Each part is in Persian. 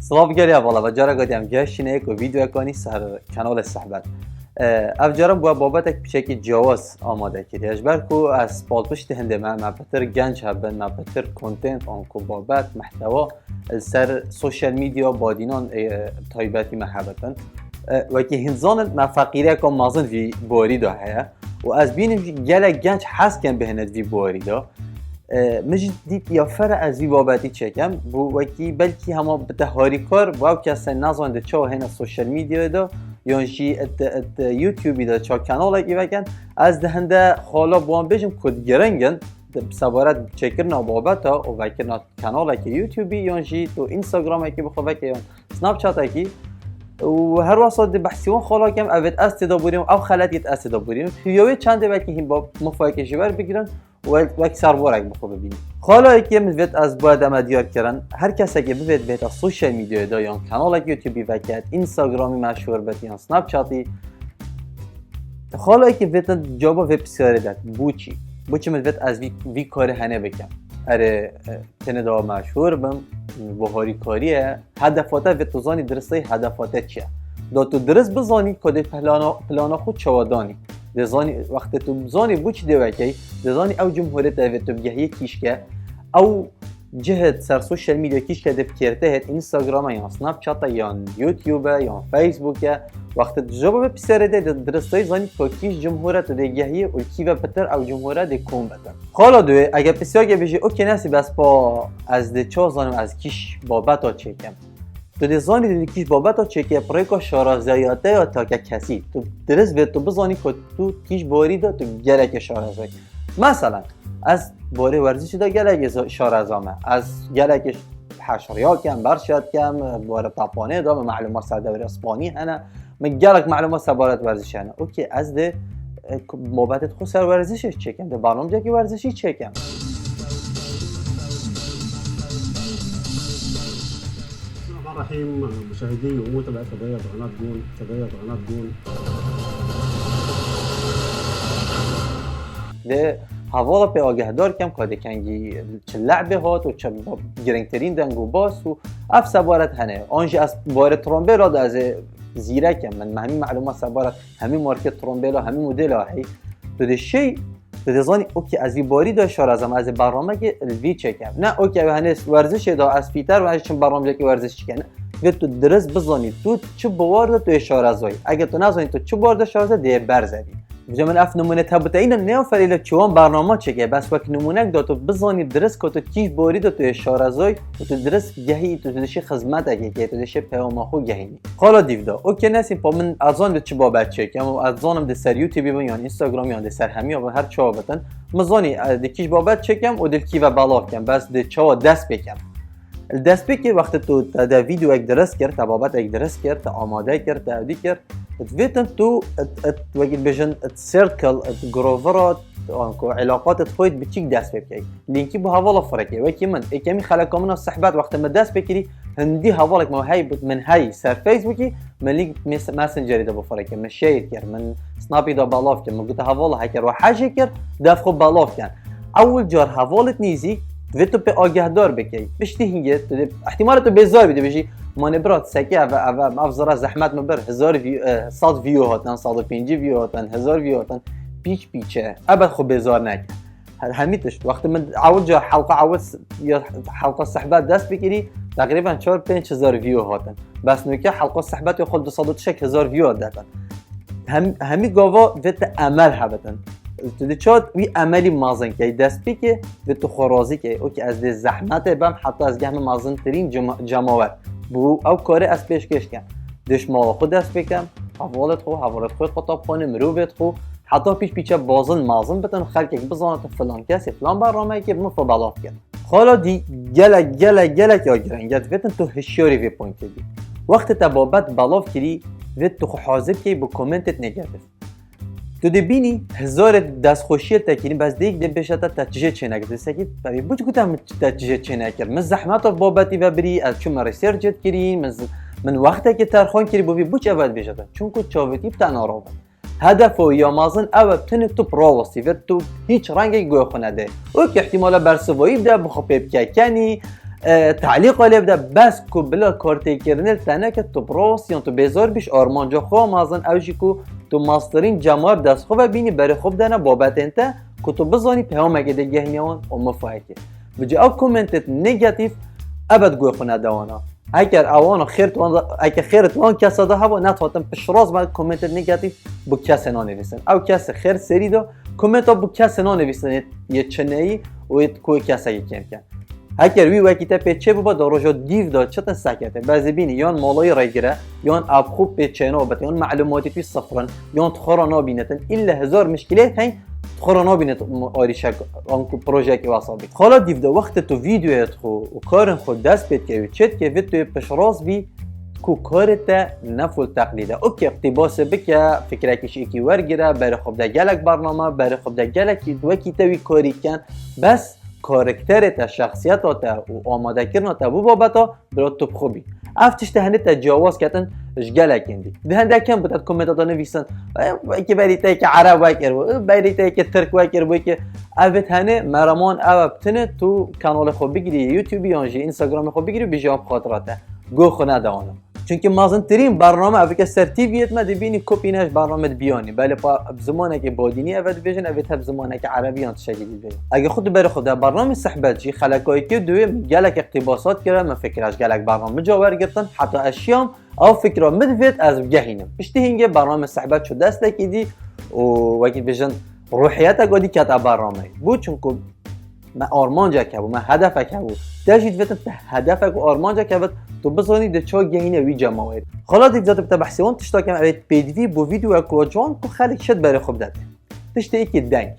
سلاف گریا بالا و جارا گفتم گشتینه یک ویدیو کنی سر کانال صحبت. افجارم با بابت پیشکی جواز آماده کردی. اجبار کو از پالپشت هنده ما بتر گنج هبن ما بتر کانتنت آن کو بابت محتوا سر سوشال میدیا بادینان تایباتی محبتن و که هنزان ما فقیره کم مازن وی باری ده هیا و از بینم گله گنج حس کن بهند وی باری ده مجد دیت یا فر از وی بابتی چکم بو وکی بلکی هما بتهاری کار و کسی نزان ده چه هنه سوشال میدیا ده یا شی ات یوتیوبی ده چه کانال کی وکن از دهنده خالا بوام بجم کد گرنگن سوارت چکرنا بابتا و وکرنا کانال کی یوتیوبی یا شی تو اینستاگرام کی بخواه که سناب چات کی و هر واسط بحثیون خالا کم اوید استدابوریم او خلاتیت استدابوریم یوی چند وکی هم با مفاکشی بر بگیرن و وقت سرورک بخواه ببینیم خالا که مزید از باید امدیار کردن هر کسی که ببید بهت از سوشل میدیا دا یا کانال یوتیوبی وکت اینستاگرامی مشهور بید یا سناب چاتی خالا که بهت جواب وب سیاره داد بوچی مزید از وی کار هنه بکن اره تندا مشهور بم بهاری کاریه هدفاته و تو زانی درسته هدفاته چیه دا تو درست بزانی کده پلانا خود چوادانی دزانی وقت تو زانی بوچ دوکی دزانی او جمهوریت و تو بگهی کیش که او جهت سر سوشل میدیا کیش که دفکرته هت اینستاگرام یا سناب چات یا یوتیوب یا فیسبوک وقت جواب بسیاره ده درسته زانی که کیش جمهوریت دگهی و کی و بتر او جمهوریت دکون بتر حالا دوی اگه بسیار بشه اوکی نسی بس با از ده چه زانم از کیش بابتا چکم تو دزانی دیدی کیش بابتا چکه پریکا شارازیاته یا تا که کسی تو درست به تو بزانی که تو کیش باری دا تو گلک شارازی مثلا از باری ورزشی دا گلک شارازامه از گلک حشریا کم برشاد کم باره تاپانه دا معلومات سردوری اسپانی هنه من گلک معلومات سبارت ورزشی هنه اوکی از ده بابتت خود سر ورزشش چکم ده برنامه که ورزشی چکم الرحيم مشاهدي ومتابعي قضايا قناة جون ده حوالا به آگهدار کم کاده کنگی چه لعبه هات و چه گرنگترین دنگو باس و اف سبارت هنه آنجا از بار ترامبه را ده از زیره کم من همین معلومات سبارت همین مارکت ترامبه ها همین مدل ها هی تو ده شی تو ده زانی اوکی از وی باری دا شارزم از برنامه که الوی چکم نه اوکی هنه ورزش دا از فیتر و از چون برنامه که ورزش چکنه و تو درست بزانی تو چه بوارد تو اشاره زایی اگه تو نزانی تو چه بوارد اشاره ده برزدی من اف نمونه تبته اینا نه فریله چوان برنامه چکه بس وقت نمونه داد تو بزانی درست که تو کیش باری تو اشاره زایی تو درست گهی تو دشی خدمت اگه که تو دشی پیام خو گهینی حالا دیودا اوکی نسی پا من ازان به چه بابت چکم و ازانم ده سر یوتیوب یا اینستاگرام یا ده سر همی یا هر چا بتن مزانی ده کیش بابت چکم و دل کی و بالا کم بس ده چا دست بکم دست بکی وقت تو ده ویدیو یک درست کرد بابت یک درست کرد آماده کرد تعدی کرد تفيتن تو وقت بيجن سيركل جروفرات انكو علاقات تخويت بتشيك داس بكي لينكي بو هوالا فرقي وكي من كمي خلق من الصحبات وقت ما داس بكري هندي هوالك ما هي من هاي سر فيسبوكي من لينك ماسنجر ده بفرقي من شير كر من سنابي ده بالاف كر من قلت هوالا هكر وحاجه كر دافخو بالاف كان اول جار هوالت نيزي تو به آگهدار بکی بشتی هنگه احتمال تو بیزار بیده بشی مانه برات سکه و افزاره زحمت مبر 100 ویو هاتن 150 ویو هاتن 1000 ویو هاتن پیچه ابد خب بیزار نکن همیتش وقت من اول جا حلقه صحبت دست بگیری تقریبا 4-5 هزار ویو هاتن بس نوکه حلقه صحبت خود 200 هزار ویو دادن همی گاوا وقت عمل هبتن تو ده چاد وی عملی مازن که دست بی و تو خرازی که اوکی از ده زحمت بم حتی از گهم مازن ترین جماعت بو او کاری از پیش کش کن دش مال خود دست بکم حوالت خود خطاب خانه مروبت خو حتی پیچه بازن مازن بتن خلق یک بزانت فلان کسی فلان برنامه که مفت بلاف کن حالا دی گلک یا گرنگت ویتن تو هشیاری وی پوینت دی وقت تبابت بلاف کری ویت تو حاضر که با کومنتت نگرد تو دبینی هزار دستخوشی تکینی بس دیگ دم بشه تا تجهیز چه نکرد سکیت برای بچه گفتم تجهیز چه نکرد من زحمت بابتی و بری از چون ریسرچت کردین من وقتی که ترخان کردی بودی بچه اول بشه چون که چاوتی بتن آرام هدف و یا مازن اول تن تو پرواستی و تو هیچ رنگی گوی خنده او که احتمالا برسوایی ده بخو پیپ کنی تعلیق علی بده بس کو بلا کارتی کردن تنه که تو براس یا تو بزار بیش آرمانجا خواه مازن اوشی کو تو ماسترین جمار دست خواه بینی بره خوب دانه بابت انت که تو بزانی پیام اگه دیگه هنیان و مفاهکه بجا او کومنتت نگاتیف ابد گوی خونه دوانا اگر اوانو خیرت وان کسا ده هوا نتواتم پشراز باید کومنتت نگاتیف بو کسی نانویسن او کسی خیر سری دا کومنت ها بو کسی نانویسن یه چنهی و کوی کسی کم کن اگر وی وقتی پیچه بابا داروجا دیو داد چطن سکته بعضی بینی یان مالای رایگره یان اب خوب پیچه نابت یان معلوماتی توی صفرن یان تخورا نابینتن الا هزار مشکله هی تخورا نابینت آریشک آنکو پروژه که واسابی حالا دیو دا وقت تو ویدیویت خو و کارن خود دست بید که چت که وید توی پشراز بی کو کارت نفول تقلیده اوکی اقتباس بکه فکرکش یکی ورگیره برای خوب ده گلک برنامه برای خوب ده گلک وکی توی کاری کن بس کارکترت شخصیتات و آماده کردنت بو بابتا برات تو خوبی افتش دهنه تجاوز کردن اشگلک اندی دهنده کم بودت کامنتات نویسن که بریته که عرب وکر بود بریته که ترک وکر بود که اوت هنه مرمان او بتنه تو کانال خوب بگیری یوتیوب یا اینستاگرام خوب بگیری بجام خاطراته گو خونه دانم چون که مازن ترین برنامه اوی که سرتیویت ما دبینی کپینش برنامه بیانی بله با زمانه که بادینی اوت بیشن اوت هم زمانه که عربیان تشکیل بیان اگه خود بر خود برنامه صحبت جی خلقایی که دوی گلک اقتباسات کرد من فکرش گلک برنامه جاور گرفتن حتی اشیام او فکر مدویت از گهینم پشتی هنگه برنامه صحبت شد دست لکیدی و وقتی بیشن روحیت اگادی کت برنامه بود چون که ما آرمانجا که بود ما هدف که بود داشتید وقت هدف و آرمانجا که بود تو بزنی ده چه گهینه وی جماعت خلاص دیگه ذات بحثیون تشتا کم اوید پیدوی بو ویدیو کو جوان کو خالق شد برای خوب داده تشتا یکی دنگ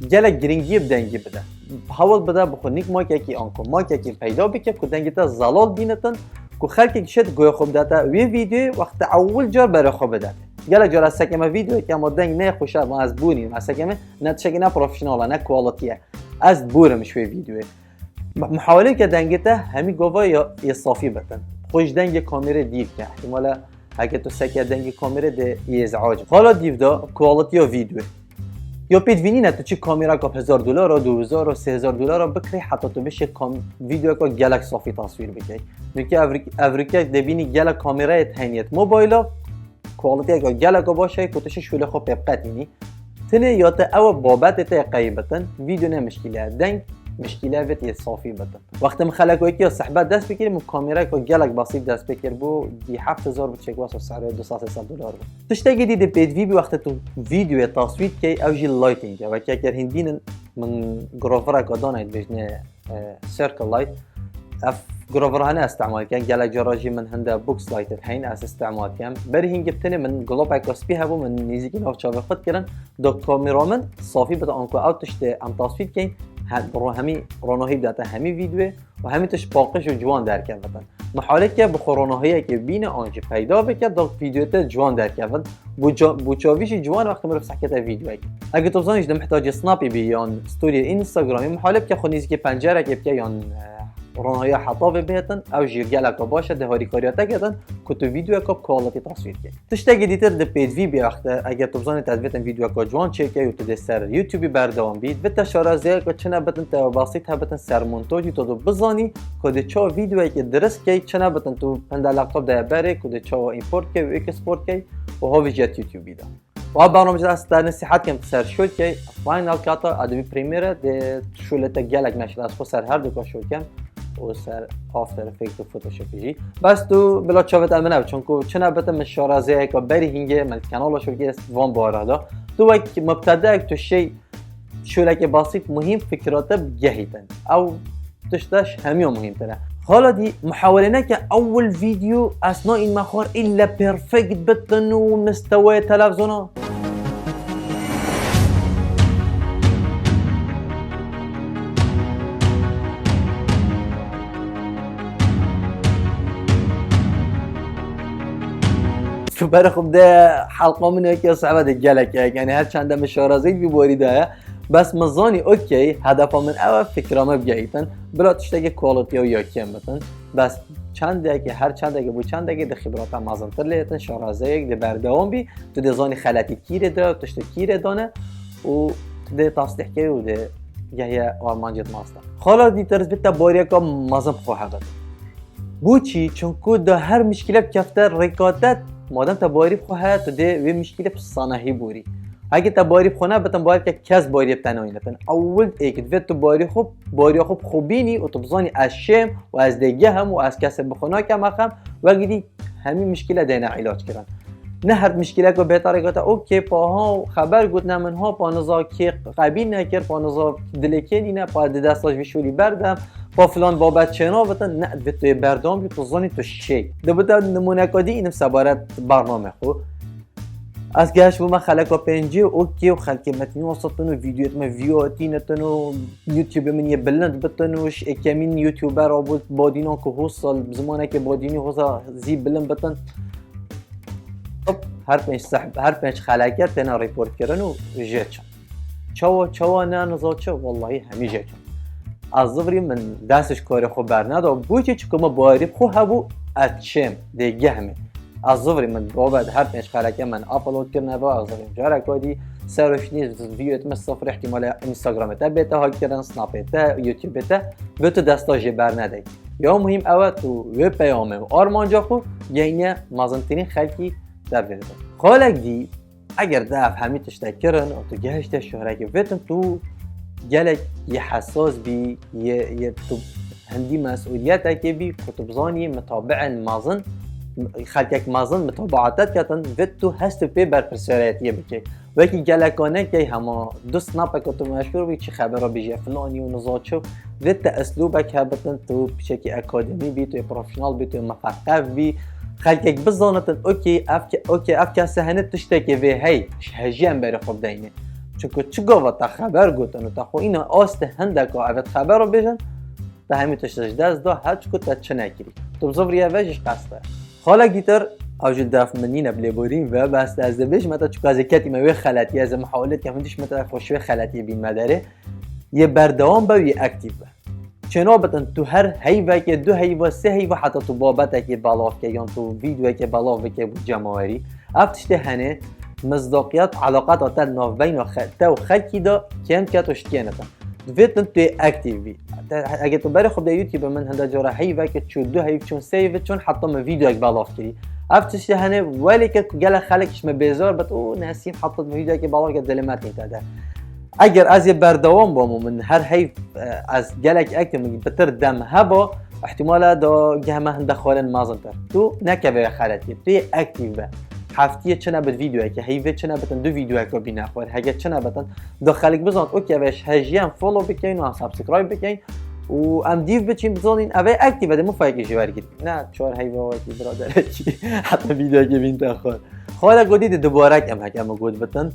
جل گرینگی بدنگی بده حاول بده بخون نیک ما که آنکو ما که پیدا بکه کو دنگی تا زلال بینتن کو خالق شد گوی خوب داده وی ویدیو وقت اول جار برای خوب داده گله جار از سکم ویدیو که ما دنگ نه خوشا ما از بونی ما سکم نه تشکی نه پروفشنال نه کوالیتیه از بورم شوی ویدیو محاوله که دنگته همی گواه یا صافی بتن خوش دنگ کامera دیو که احتمالا اگه تو سکه دنگ کامera ده ازعاج حالا دیو دا کوالیتی یا ویدیو یا پیدوینی نه تو چی کامera که $1000 و $2000 و $3000 بکری حتی تو بشه ویدیو که گلک صافی تصویر بکی میگه افریقا دبینی گلک کامera تهنیت موبایل کوالیتی که گلک باشه کتش شوله خو پپقتینی تنه یا تا او بابت تا قیبتن ویدیو نه مشکله دنگ مشکله وقت یه صافی بده وقت مخلقایی که صحبت دست بگیریم کامera که گلک بسیط دست بگیر بو دی 7000 بچه واسه سعر $200 بود تشتاقی دیده پیدوی بی وقت تو ویدیو تصویر که اوجی لایتینگ و که اگر هندین من گروفر که دانید بجنه سرکل لایت اف گروفر هنه استعمال کن گلک جراجی من هنده بوکس لایتر هین از استعمال کن بری هنگ بتنه من گلوب اکاسپی هبو من نیزیکی ناف چاوه خود کردن دو کامرامن صافی بده آنکو او تشته ام تصویر کن برو همی رانوهی بداته همی ویدیو و همی تش باقش و جوان در کردن محاله که بخورانوهایی که بین آنچه پیدا بکرد دو ویدیو تا جوان در کردن بوچاویش جوان وقتی مرف سکت ویدیو اگه تو بزنیش ده محتاج سناپی بی یا ستوری اینستاگرامی محاله که خونیزی که پنجره که بکه یا رانوهایی حطابه بهتن او جیرگلک باشه ده هاری کاریاتا کردن که تو ویدیو که کوالیتی تصویر کرد تشتاقی دیتر ده پیدوی بی وقت اگه تو بزنی تدویتن ویدیو که جوان چکه و تو ده سر یوتیوبی بردوام بید به تشارزه که چنه بتن تا باسیط بتن سر مونتاژی تو دو بزنی که ده چه ویدیویی که درست کی چنه بتن تو پند لپتاپ ده بره که ده چه ایمپورت کی و اکسپورت کی و ها ویجت یوتیوبی ده و برنامه است در نصیحت کم سر شد که فاینال کات ادوبی پریمیر ده شولت گلک نشد از خود سر هر دو کا شد کم و سر آفتر افکت و فوتوشاپی بس تو بلا چاوت امنه چون که چه نبته مشارزه که بری هنگه من کانال شو که وان بارادا تو وقت مبتدا تو شی شوله که بسيط مهم فکرات بجهیدن او تشتاش همیو مهم تره حالا دی محاوله نکه اول ویدیو اثناء این مخار الا پرفکت بتن و مستوى تلفزیونا تو برای خب ده حلقه منه که صعبه ده گلکه یعنی هر چند مشارزه بیباری ده بس مزانی اوکی هدف من اول فکرامه بگیتن بلا تشتاگه کوالیتی و یا کم بتن بس چند که هر چند که بو چند که ده خبرات هم مازنتر لیتن شارزه یک ده بردوام بی تو ده زانی خلاتی کیره ده تشتا کیره دانه و ده تصدیح که و ده یه آرمانجت ماستا خالا دیترز بیت باری که مازم خواه هبت بوچی چونکو دا هر مشکله بکفته رکاتت مادام تا باری بخواه تو ده وی مشکله بصانهی بوری اگه تا باری بخونه بتن باید که کس باری بتنوینه تن اول ایک تو باری خوب خوبینی و تو بزانی از شم و از دیگه هم و از کس بخونه که مخم و گیدی همین مشکل دینا علاج کردن نه هر مشکله که بهتره گفت اوکی پاها خبر گفت نه منها پانزا که قبیل نکرد پانزا دلکنی نه پا دستاش ویشولی بردم با فلان بابت چنا بتن نه تو بردام بی تو زانی تو شی ده بتا نمونه کدی اینم سبارت برنامه خو از گهش بوم خلقا پنجی اوکی و خلق متنی وسطن و ویدیوت ما ویوتی نتن و یوتیوب من یه بلند بتنوش اکمین یوتیوبر آبود بادینا که حوصل زمانه که بادینی حوصل زی بلند بتن هر پنج خلقیت تنا ریپورت کردن و جیچن چوا نه نزا چه والله همی جیچن از ظفری من دستش کاری خوب برنده بوچی چکو ما باری خو هبو اتشم دیگه همه از ظفری من بابد هر پنج خلقیت من آپلود کردن با از ظفری جاره کادی سرش نیز ویدیوت من صفر احتمال اینستاگرامت بیتا ها کردن سناپت یوتیوبت به تو دستاجی برنده یا مهم اوت تو و پیامه و آرمانجا خو یعنی مازنترین خلقی در بیرده خالق دی اگر دف همی تشتکرن و تو گهشت شهره که ویتن تو گلک یه حساس بی یه تو هندی مسئولیت که بی کتبزانی متابع مازن خلقک مازن متابعاتت کتن ویت تو هست پی برپرسیاریتیه بکی وکی گلکانه که هما دو سناپه که تو مشهور بی چی خبر را بیجه فلانی و نزاچو ویت اسلوبه که بتن تو پیشکی اکادمی بی تو پروفیشنال بی تو مفقف بی خلقك بزانتن اوكي افكا سهنت تشتكي في هي هجيان بری خوب دینه چونکو چگاه تا خبر گوتن و تا خو اینا آست هندک و عبد خبر رو بیشن تا همین تشتش دست دا هر چکو تا چه نکری تو بزوریه وجهش قصده خالق دیتر اوجد داف منین بلی بوریم و بس از بیش متا چکو از کتی موی خلطی از محاولت که همونش متا خوشوی خلطی بین مداره یه بردوام با یه اکتیو با چنا بتن تو هر هیوه که دو هیوه سه هیوه حتی تو بابته که بلاف که یا تو ویدیوه که بلاف که بود جماعری افتشته هنه مصداقیت علاقات آتل ناف بین و خلقی دا کم که توشتیه نتن دویتن توی اکتیو بی اگه تو بری خب دا یوتیوب من هنده جاره هیوه که چون دو هیوه چون سه هیوه چون حتی من ویدیو اک بلاف کری افتشته هنه ولی که گل خلقش مبیزار بت او نسیم حتی ویدیو که بلاف که دلمت نیتاده اگر از یه بردوام بامو من هر حیف از گلک اکتیم بتر دم هبا احتمالا دا گهمه هنده خالن مازنتر تو نکه خالتی توی اکتیو به هفتیه چه نبت ویدیوه که هیوه چه نبتن دو ویدیوه که بی نخوار هگه چه نبتن دا خلق بزاند اوکی وش هجیم فولو بکنین و سابسکرایب بکنین و ام دیو بچین بزانین اوه اکتیو بده مفایقی جوار گیرید نه چهار هیوه واکی برادر چی حتی ویدیوه که بین تخوار خاله گودید دوباره کم هکم گود بتن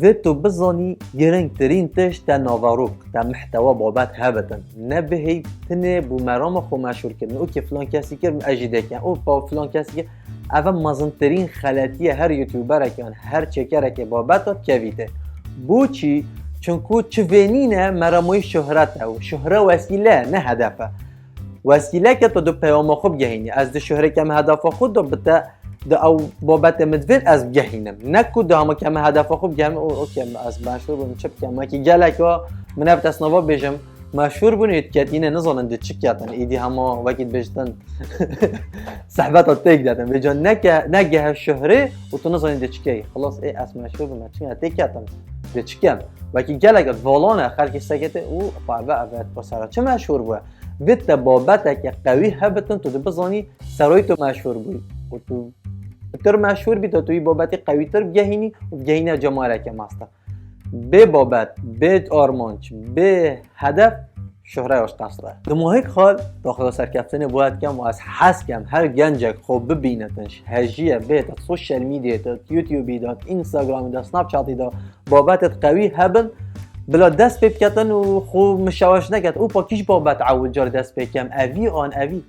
و تو بزانی گرنگ ترین تش تا ناواروک تا محتوا بابت هبتن نبهی تنه بو مرام خو مشهور کردن او که فلان کسی کرد اجیده کن او با فلان کسی کرد اول مازنترین خلطیه هر یوتیوبر کن هر چکره که بابت کویته بو چی چونکو چوینینه مراموی شهرت او شهره وسیله نه هدفه وسیله که تو دو پیام خوب گهینی از دو شهره کم هدف خود دو بتا ده او بابت مدفن از گهینم نکو ده همه کم هدف خوب گهم اوکی از مشهور بودم چه بکنم که گلک و من ابت اسنوا بیجم مشهور بودید که اینه نزانن ده چی کردن ایدی همه وقت بیشتن صحبت ها تک دادن به جان نگه شهره و تو نزانن ده چی کی خلاص ای از مشهور بودم چی تک کردم ده چی کم وقتی گلک والانه خلق سکته او فعلا ابد بسرا چه مشهور بود وقت بابت که قوی هبتن تو ده بزانی سرای تو مشهور بود و تو تر مشهور بی تا توی بابتی قوی تر بگهینی و بگهینی جماعه که ماستا به بابت به آرمانچ به هدف شهره اش قصره دماهیک خال داخل سرکفتن باید کم و از حس کم هر گنجک خوب ببینتنش هجیه به تا سوشل میدیا تا یوتیوبی دا اینستاگرامی دا سناب چاتی دا بابتت قوی هبن بلا دست بکتن و خوب مشاوش نکت او پاکیش بابت عود جار دست بکم اوی آن اوی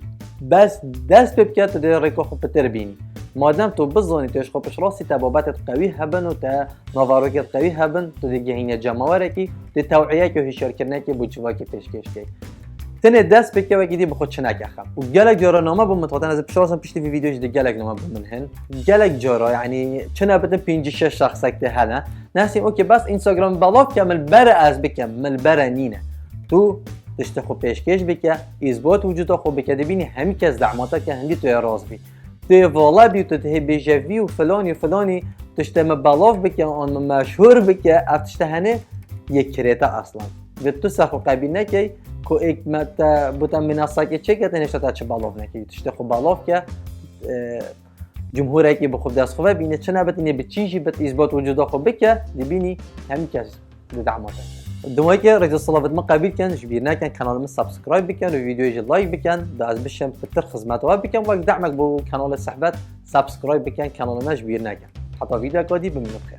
بس دست بکت در ریکا خوب تر بینی مادام تو بزنی توش خوبش راستی تبابتت قوی هبن و تا نواروکت قوی هبن تو دیگه هینه جماوره کی دی توعیه که هشار کردن که بوچوا که پیشکش کی تنه دست بکه و گیدی بخود چه نکخم و گلک جارا نامه با متواتن از پیشراسم پیشتی وی ویدیوش دی گلک نامه بمن هن گلک جارا یعنی چه نبتن 5 6 شخص که هنه نسیم اوکی بس اینستاگرام بلاک کامل بره از بکم مل بره نینه تو تشت خو پیشکش بکه اثبات وجود خو بکه دبینی همین کس دعماتا که هندی توی راز بی توی والا بی تو ته بیجوی و فلانی تشت مبلاف بکه آن مشهور بکه افتشت هنه یک کریتا اصلا و تو سخو قبیل نکی که ایک مت بودن مناسا که چه کتی نشتا چه بلاف نکی تشت خو بلاف که جمهوری که بخوب دست خوبه بینه چه نبت اینه به چیزی بت اثبات وجود خو بکه دبینی همین کس دعماتا دومایی که رجل صلابت ما قبیل کن جبیر نکن کانال ما سابسکرایب بکن و ویدیوی لایک بکن داز بشم بتر خدمات و بکن و دعمك بو کانال صحبت سابسکرایب بکن کانال ما جبیر نکن حتی ویدیو کادی بمنو بخیر